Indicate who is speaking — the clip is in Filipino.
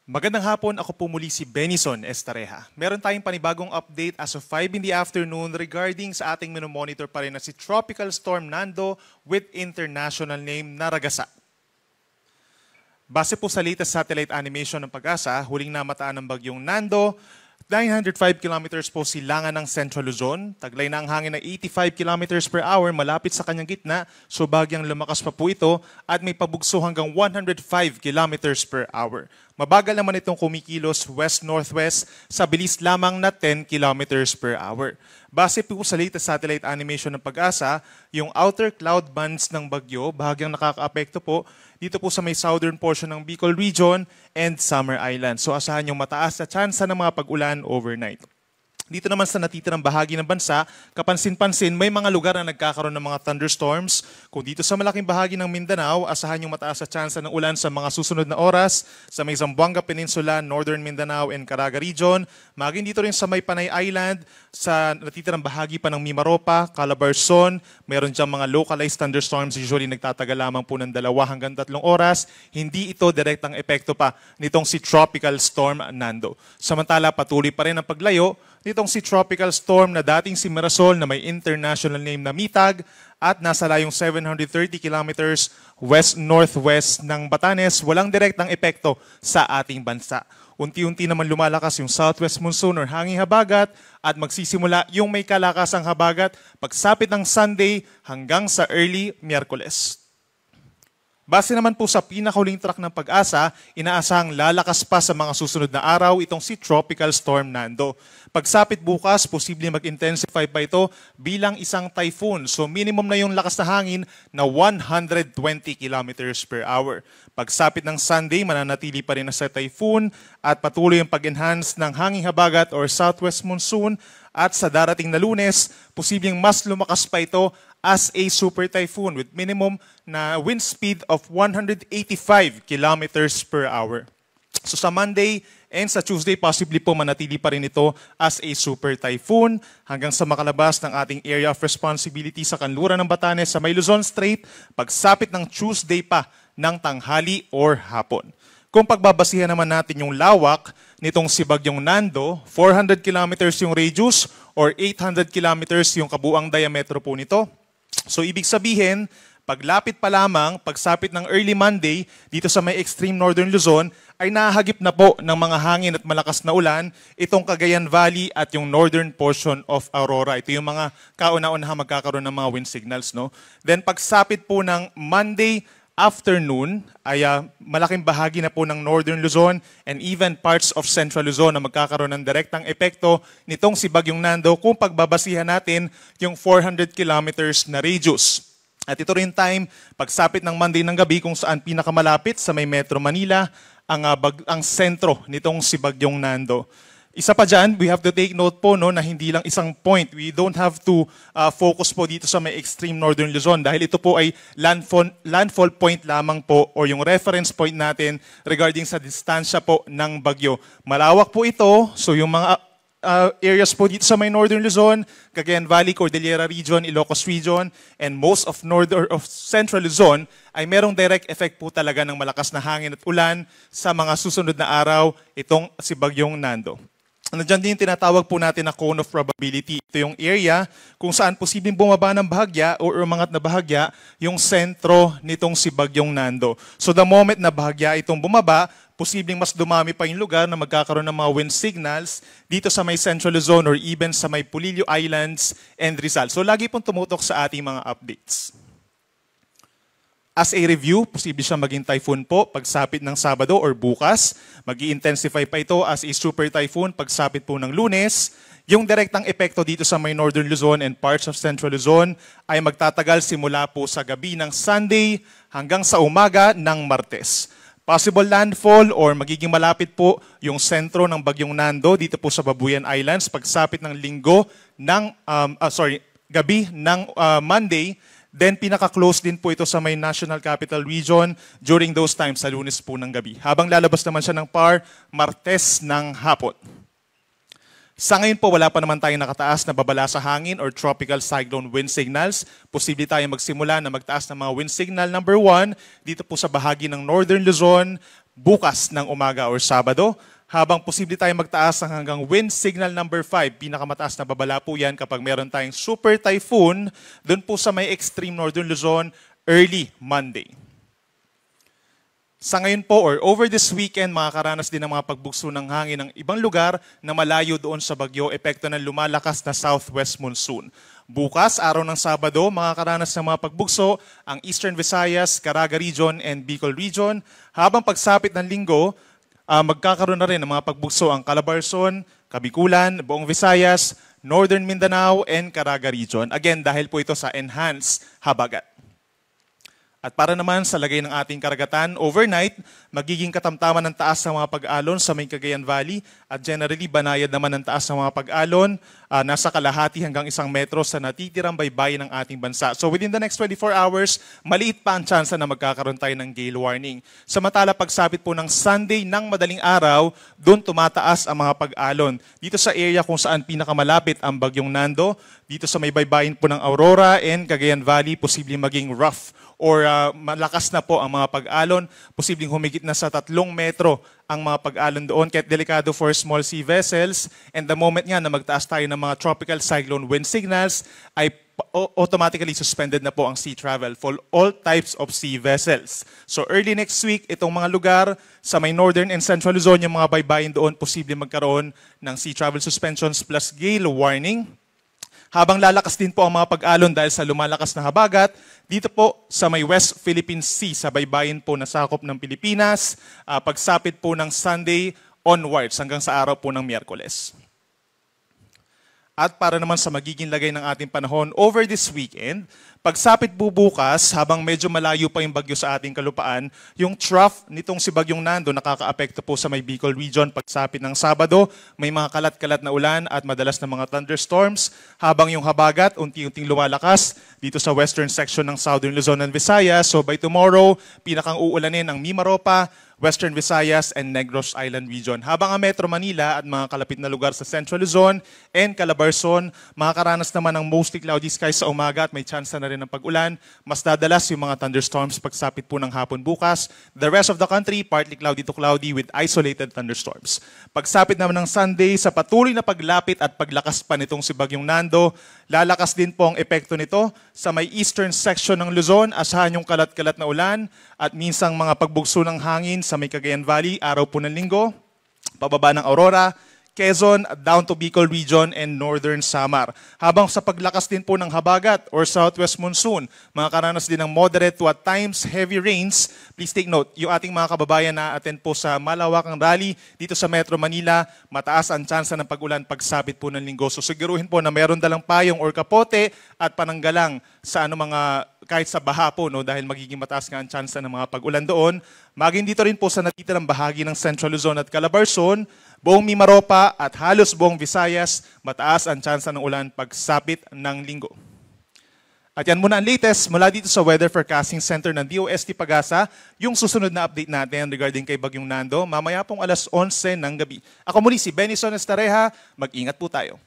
Speaker 1: Magandang hapon, ako po muli si Benison Estareja. Meron tayong panibagong update as of 5 in the afternoon regarding sa ating minomonitor pa rin na si Tropical Storm Nando with international name na Ragasa. Base po sa latest satellite animation ng Pag-asa, huling namataan ng bagyong Nando, 905 kilometers po silangan ng Central Luzon. Taglay na ang hangin ng 85 kilometers per hour malapit sa kanyang gitna, so bagyang lumakas pa po ito at may pabugso hanggang 105 kilometers per hour. Mabagal naman itong kumikilos west-northwest sa bilis lamang na 10 kilometers per hour. Base po sa latest satellite animation ng Pag-asa, yung outer cloud bands ng bagyo bahagyang nakakaapekto po dito po sa may southern portion ng Bicol Region and Samar Island. So asahan yung mataas na tsansa ng mga pag-ulan overnight. Dito naman sa natitirang bahagi ng bansa, kapansin-pansin may mga lugar na nagkakaroon ng mga thunderstorms. Kung dito sa malaking bahagi ng Mindanao, asahan yung mataas na tsansa ng ulan sa mga susunod na oras sa may Zamboanga Peninsula, Northern Mindanao and Caraga Region. Maging dito rin sa may Panay Island, sa natitirang bahagi pa ng Mimaropa, Calabarzon, meron diyang mga localized thunderstorms, usually nagtatagal lamang po ng 2 hanggang 3 oras. Hindi ito direktang epekto pa nitong si Tropical Storm Nando. Samantala, patuloy pa rin ang paglayo nitong si Tropical Storm na dating si Mirasol na may international name na Mitag at nasa layong 730 kilometers west-northwest ng Batanes, walang direktang epekto sa ating bansa. Unti-unti naman lumalakas yung southwest monsoon or hanging habagat at magsisimula yung may kalakasang habagat pagsapit ng Sunday hanggang sa early Miyerkules. Base naman po sa pinakahuling track ng Pag-asa, inaasahang lalakas pa sa mga susunod na araw itong si Tropical Storm Nando. Pagsapit bukas, posibleng mag-intensify pa ito bilang isang typhoon. So minimum na yung lakas na hangin na 120 kilometers per hour. Pagsapit ng Sunday, mananatili pa rin na sa typhoon at patuloy yung pag-enhance ng hanging habagat or southwest monsoon. At sa darating na Lunes, posibleng mas lumakas pa ito as a super typhoon with minimum na wind speed of 185 kilometers per hour. So sa Monday and sa Tuesday, possibly po manatili pa rin ito as a super typhoon hanggang sa makalabas ng ating area of responsibility sa kanluran ng Batanes sa may Luzon Strait, pagsapit ng Tuesday pa ng tanghali or hapon. Kung pagbabasihan naman natin yung lawak nitong si Bagyong Nando, 400 kilometers yung radius or 800 kilometers yung kabuang diametro po nito. So ibig sabihin, paglapit pa lamang, pagsapit ng early Monday, dito sa may extreme northern Luzon, ay nahagip na po ng mga hangin at malakas na ulan itong Cagayan Valley at yung northern portion of Aurora. Ito yung mga kauna-unahang magkakaroon ng mga wind signals. No? Then pagsapit po ng Monday afternoon, ay malaking bahagi na po ng northern Luzon and even parts of central Luzon na magkakaroon ng direktang epekto nitong si Bagyong Nando kung pagbabasihan natin yung 400 kilometers na radius. At ito rin time, pagsapit ng Monday ng gabi kung saan pinakamalapit sa may Metro Manila ang sentro nitong si Bagyong Nando. Isa pa dyan, we have to take note po no, na hindi lang isang point. We don't have to focus po dito sa may extreme northern Luzon dahil ito po ay landfall point lamang po or yung reference point natin regarding sa distansya po ng bagyo. Malawak po ito, so yung mga areas po dito sa may northern Luzon, Cagayan Valley, Cordillera Region, Ilocos Region, and most of central Luzon ay merong direct effect po talaga ng malakas na hangin at ulan sa mga susunod na araw itong si Bagyong Nando. Nandiyan din yung tinatawag po natin na cone of probability. Ito yung area kung saan posibleng bumaba ng bahagya o umangat na bahagya yung sentro nitong si Bagyong Nando. So the moment na bahagya itong bumaba, posibleng mas dumami pa yung lugar na magkakaroon ng mga wind signals dito sa may Central Luzon or even sa may Polillo Islands and Rizal. So lagi pong tumutok sa ating mga updates. As a review, posible siyang maging typhoon po pagsapit ng Sabado or bukas. Mag-i-intensify pa ito as a super typhoon pagsapit po ng Lunes. Yung direktang epekto dito sa may Northern Luzon and parts of Central Luzon ay magtatagal simula po sa gabi ng Sunday hanggang sa umaga ng Martes. Possible landfall or magiging malapit po yung sentro ng Bagyong Nando dito po sa Babuyan Islands pagsapit ng gabi ng Monday. Then pinaka-close din po ito sa may National Capital Region during those times sa Lunes po ng gabi. Habang lalabas naman siya ng PAR, Martes ng hapon. Sa ngayon po, wala pa naman tayong nakataas na babala sa hangin or tropical cyclone wind signals. Posible tayong magsimula na magtaas ng mga wind signal number 1 dito po sa bahagi ng Northern Luzon, bukas ng umaga or Sabado, habang posible tayong magtaas ng hanggang wind signal number 5. Pinakamataas na babala po yan kapag meron tayong super typhoon doon po sa may extreme northern Luzon early Monday. Sa ngayon po or over this weekend, makakaranas din ng mga pagbugso ng hangin ng ibang lugar na malayo doon sa bagyo, epekto ng lumalakas na southwest monsoon. Bukas, araw ng Sabado, makakaranas ng mga pagbugso ang Eastern Visayas, Caraga Region, and Bicol Region. Habang pagsapit ng Linggo, magkakaroon na rin ng mga pagbugso ang Calabarzon, Kabikulan, Buong Visayas, Northern Mindanao, and Caraga Region. Again, dahil po ito sa enhanced habagat. At para naman sa lagay ng ating karagatan, overnight, magiging katamtaman ng taas ng mga pag-alon sa may Cagayan Valley at generally banayad naman ng taas ng mga pag-alon nasa kalahati hanggang 1 metro sa natitirang baybayin ng ating bansa. So within the next 24 hours, maliit pa ang tsansa na magkakaroon tayo ng gale warning. Samantala, pagsapit po ng Sunday ng madaling araw, doon tumataas ang mga pag-alon. Dito sa area kung saan pinakamalapit ang bagyong Nando, dito sa may baybayin po ng Aurora and Cagayan Valley, posibleng maging rough or malakas na po ang mga pag-alon, posibleng humigit na sa 3 metro ang mga pag-alon doon, kahit delikado for small sea vessels. And the moment nga na magtaas tayo ng mga tropical cyclone wind signals, ay automatically suspended na po ang sea travel for all types of sea vessels. So early next week, itong mga lugar sa may northern and central Luzon, yung mga baybayin doon, posibleng magkaroon ng sea travel suspensions plus gale warning. Habang lalakas din po ang mga pag-alon dahil sa lumalakas na habagat, dito po sa may West Philippine Sea, sa baybayin po na sakop ng Pilipinas, pagsapit po ng Sunday onwards hanggang sa araw po ng Miyerkules. At para naman sa magiging lagay ng ating panahon over this weekend, pagsapit po bukas, habang medyo malayo pa yung bagyo sa ating kalupaan, yung trough nitong si Bagyong Nando nakakaapekto po sa may Bicol Region. Pagsapit ng Sabado, may mga kalat-kalat na ulan at madalas na mga thunderstorms, habang yung habagat unti-unting lumalakas dito sa western section ng Southern Luzon and Visayas. So by tomorrow, pinakang uulanin ang Mimaropa, Western Visayas, and Negros Island Region. Habang ang Metro Manila at mga kalapit na lugar sa Central Luzon and Calabarzon, makakaranas naman ng mostly cloudy skies sa umaga at may chance na rin ng pag-ulan. Mas dadalas yung mga thunderstorms pagsapit po ng hapon bukas. The rest of the country, partly cloudy to cloudy with isolated thunderstorms. Pagsapit naman ng Sunday, sa patuloy na paglapit at paglakas pa nitong si Bagyong Nando, lalakas din po ang epekto nito sa may eastern section ng Luzon. Asahan yung kalat-kalat na ulan at minsang mga pagbugso ng hangin sa may Cagayan Valley, araw po ng Linggo, pababa ng Aurora, Quezon, down to Bicol Region, and Northern Samar. Habang sa paglakas din po ng habagat or southwest monsoon, makakaranas din ng moderate to at times heavy rains. Please take note, yung ating mga kababayan na attend po sa malawakang rally dito sa Metro Manila, mataas ang tsansa ng pag-ulan pagsapit po ng Linggo. So siguruhin po na meron dalang payong or kapote at pananggalang sa mga kahit sa baha po, no, dahil magiging mataas nga ang tsansa ng mga pag-ulan doon. Maging dito rin po sa natitirang bahagi ng Central Luzon at Calabarzon, buong Mimaropa at halos buong Visayas, mataas ang tsansa ng ulan pagsapit ng Linggo. At yan muna ang latest mula dito sa Weather Forecasting Center ng DOST Pagasa, yung susunod na update natin regarding kay Bagyong Nando, mamaya pong 11:00 ng gabi. Ako muli si Benison Estareja, mag-ingat po tayo.